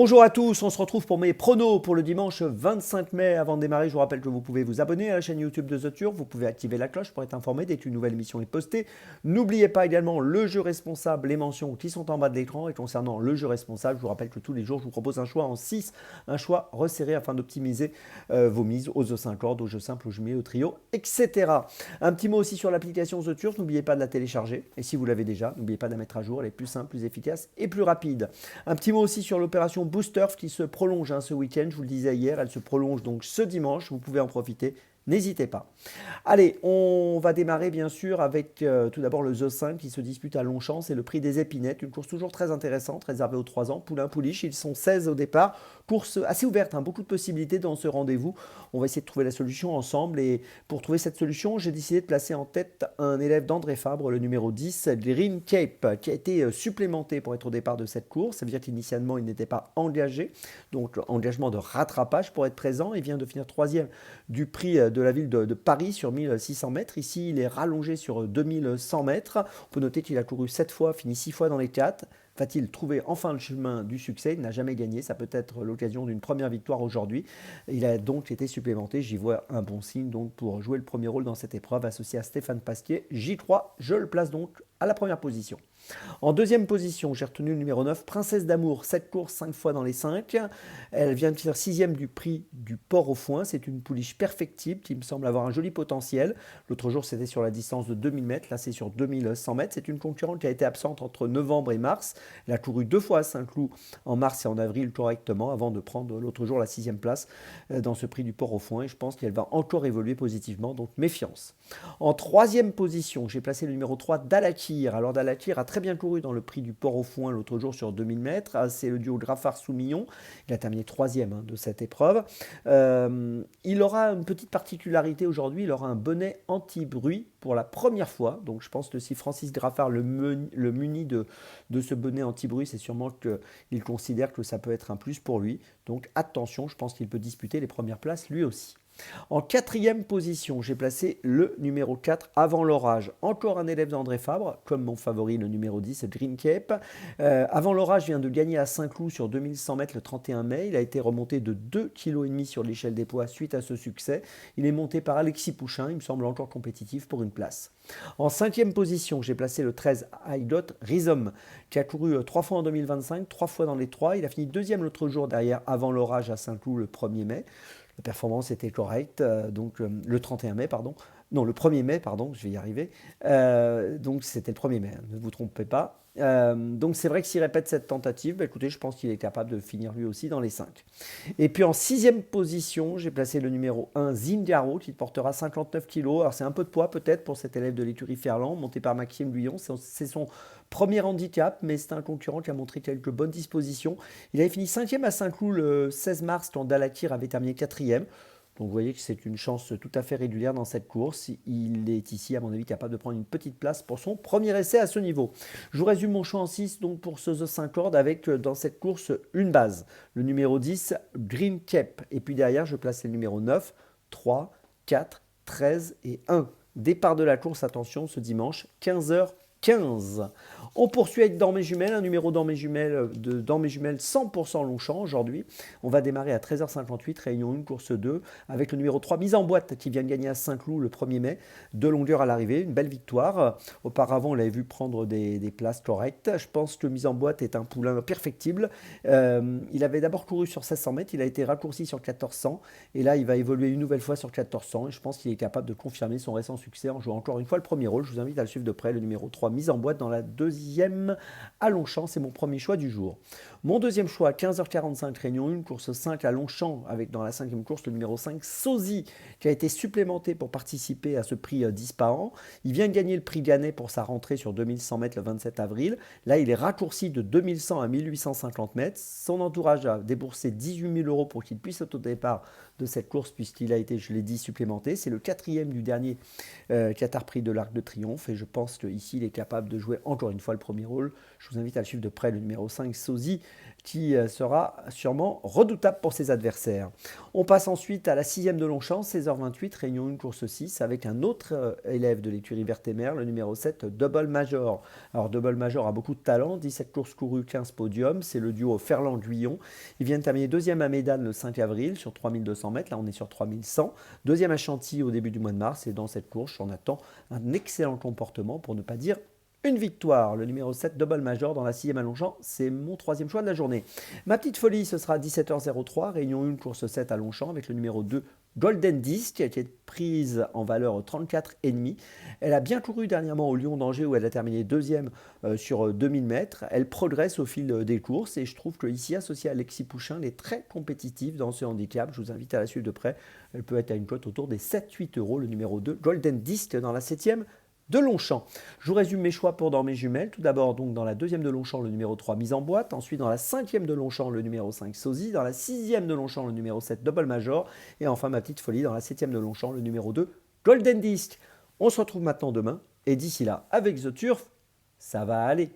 Bonjour à tous, on se retrouve pour mes pronos pour le dimanche 25 mai. Avant de démarrer, je vous rappelle que vous pouvez vous abonner à la chaîne YouTube de The Turf, vous pouvez activer la cloche pour être informé dès qu'une nouvelle émission est postée. N'oubliez pas également le jeu responsable, les mentions qui sont en bas de l'écran. Et concernant le jeu responsable, je vous rappelle que tous les jours, je vous propose un choix en 6, un choix resserré afin d'optimiser vos mises aux œufs 5 cordes, aux jeux simples, aux jumelés, au trio, etc. Un petit mot aussi sur l'application The Turf, n'oubliez pas de la télécharger. Et si vous l'avez déjà, n'oubliez pas de la mettre à jour, elle est plus simple, plus efficace et plus rapide. Un petit mot aussi sur l'opération Boosterf qui se prolonge ce week-end, je vous le disais hier, elle se prolonge donc ce dimanche, vous pouvez en profiter, n'hésitez pas. Allez, on va démarrer bien sûr avec tout d'abord le The 5 qui se dispute à Longchamp, c'est le prix des épinettes, une course toujours très intéressante, réservée aux 3 ans, poulain pouliche, ils sont 16 au départ, course assez ouverte, beaucoup de possibilités dans ce rendez-vous, on va essayer de trouver la solution ensemble et pour trouver cette solution, j'ai décidé de placer en tête un élève d'André Fabre, le numéro 10, Green Cape, qui a été supplémenté pour être au départ de cette course, ça veut dire qu'initialement il n'était pas engagé, donc engagement de rattrapage pour être présent, il vient de finir 3e du prix de la ville de Paris sur 1600 mètres. Ici, il est rallongé sur 2100 mètres. On peut noter qu'il a couru 7 fois, fini 6 fois dans les 4. Va-t-il trouver enfin le chemin du succès? Il n'a jamais gagné. Ça peut être l'occasion d'une première victoire aujourd'hui. Il a donc été supplémenté. J'y vois un bon signe donc pour jouer le premier rôle dans cette épreuve associé à Stéphane Pasquier. J3, je le place donc à la première position. En deuxième position, j'ai retenu le numéro 9, Princesse d'Amour, 7 courses, 5 fois dans les 5. Elle vient de finir 6e du prix du Port au Foin. C'est une pouliche perfectible qui me semble avoir un joli potentiel. L'autre jour, c'était sur la distance de 2000 mètres. Là, c'est sur 2100 mètres. C'est une concurrente qui a été absente entre novembre et mars. Elle a couru 2 fois à Saint-Cloud en mars et en avril correctement avant de prendre l'autre jour la 6e place dans ce prix du Port au Foin. Et je pense qu'elle va encore évoluer positivement. Donc, méfiance. En troisième position, j'ai placé le numéro 3, Dalakir. Alors, Dalakir a très bien couru dans le prix du Port au Foin l'autre jour sur 2000 mètres. C'est le duo Graffard-Soumillon. Il a terminé 3e de cette épreuve. Il aura une petite particularité aujourd'hui. Il aura un bonnet anti-bruit pour la première fois. Donc je pense que si Francis Graffard le munit de ce bonnet anti-bruit, c'est sûrement qu'il considère que ça peut être un plus pour lui. Donc attention, je pense qu'il peut disputer les premières places lui aussi. En quatrième position, j'ai placé le numéro 4, Avant l'orage. Encore un élève d'André Fabre, comme mon favori, le numéro 10, Green Cape. Avant l'orage vient de gagner à Saint-Cloud sur 2100 mètres le 31 mai. Il a été remonté de 2,5 kg sur l'échelle des poids suite à ce succès. Il est monté par Alexis Pouchin, il me semble encore compétitif pour une place. En cinquième position, j'ai placé le 13, Haidot Rhizome, qui a couru 3 fois en 2025, 3 fois dans les 3. Il a fini deuxième l'autre jour derrière Avant l'orage à Saint-Cloud le 1er mai. La performance était correcte, le 31 mai, pardon. Non, le 1er mai, pardon, je vais y arriver. Donc c'était le 1er mai, ne vous trompez pas. Donc c'est vrai que s'il répète cette tentative, écoutez, je pense qu'il est capable de finir lui aussi dans les 5. Et puis en sixième position, j'ai placé le numéro 1, Zingaro, qui portera 59 kg. Alors c'est un peu de poids peut-être pour cet élève de l'écurie Ferland, monté par Maxime Guyon. C'est son premier handicap, mais c'est un concurrent qui a montré quelques bonnes dispositions. Il avait fini 5e à Saint-Cloud le 16 mars, quand Dalakir avait terminé 4e. Donc vous voyez que c'est une chance tout à fait régulière dans cette course. Il est ici, à mon avis, capable de prendre une petite place pour son premier essai à ce niveau. Je vous résume mon choix en 6 donc pour ce The 5 cordes avec dans cette course une base. Le numéro 10, Green Cape. Et puis derrière, je place les numéros 9, 3, 4, 13 et 1. Départ de la course, attention, ce dimanche, 15h15. On poursuit avec Dans mes jumelles, un numéro Dans mes jumelles 100% Longchamp aujourd'hui. On va démarrer à 13h58, réunion 1, course 2, avec le numéro 3, Mise en boîte, qui vient de gagner à Saint-Cloud le 1er mai, de longueur à l'arrivée, une belle victoire. Auparavant, on l'avait vu prendre des places correctes. Je pense que Mise en boîte est un poulain perfectible. Il avait d'abord couru sur 1600 mètres, il a été raccourci sur 1400, et là, il va évoluer une nouvelle fois sur 1400, et je pense qu'il est capable de confirmer son récent succès en jouant encore une fois le premier rôle. Je vous invite à le suivre de près, le numéro 3, Mise en boîte dans la deuxième à Longchamp, c'est mon premier choix du jour. Mon deuxième choix, 15h45, réunion 1, course 5 à Longchamp, avec dans la cinquième course le numéro 5, Sozy, qui a été supplémenté pour participer à ce prix d'Ispahan. Il vient de gagner le prix Gannet pour sa rentrée sur 2100 mètres le 27 avril. Là, il est raccourci de 2100 à 1850 mètres. Son entourage a déboursé 18 000 € pour qu'il puisse être au départ de cette course, puisqu'il a été, je l'ai dit, supplémenté. C'est le 4e du dernier Qatar Prix de l'Arc de Triomphe, et je pense qu'ici, il est capable de jouer encore une fois le premier rôle. Je vous invite à le suivre de près, le numéro 5, Sozy, qui sera sûrement redoutable pour ses adversaires. On passe ensuite à la 6e de Longchamp, 16h28, réunion 1, course 6, avec un autre élève de l'écurie Verte et Mer, le numéro 7, Double Major. Alors Double Major a beaucoup de talent, 17 courses courues, 15 podiums, c'est le duo Ferland-Guyon. Il vient de terminer deuxième à Médane le 5 avril sur 3200 mètres, là on est sur 3100. Deuxième à Chantilly au début du mois de mars, et dans cette course on attend un excellent comportement, pour ne pas dire une victoire. Le numéro 7, Double Major, dans la 6e à Longchamp, c'est mon troisième choix de la journée. Ma petite folie, ce sera 17h03, réunion 1, course 7 à Longchamp, avec le numéro 2, Golden Disc, qui a été prise en valeur 34,5. Elle a bien couru dernièrement au Lion d'Angers, où elle a terminé deuxième sur 2000 mètres. Elle progresse au fil des courses, et je trouve que ici, associée à Alexis Pouchin, elle est très compétitive dans ce handicap. Je vous invite à la suivre de près. Elle peut être à une cote autour des 7-8 euros, le numéro 2, Golden Disc, dans la 7e de Longchamp. Je vous résume mes choix pour dans mes jumelles. Tout d'abord, donc dans la 2e de Longchamp, le numéro 3, Mise en boîte. Ensuite, dans la 5e de Longchamp, le numéro 5, Sosie. Dans la 6e de Longchamp, le numéro 7, Double Major. Et enfin, ma petite folie, dans la 7e de Longchamp, le numéro 2, Golden Disc. On se retrouve maintenant demain. Et d'ici là, avec The Turf, ça va aller.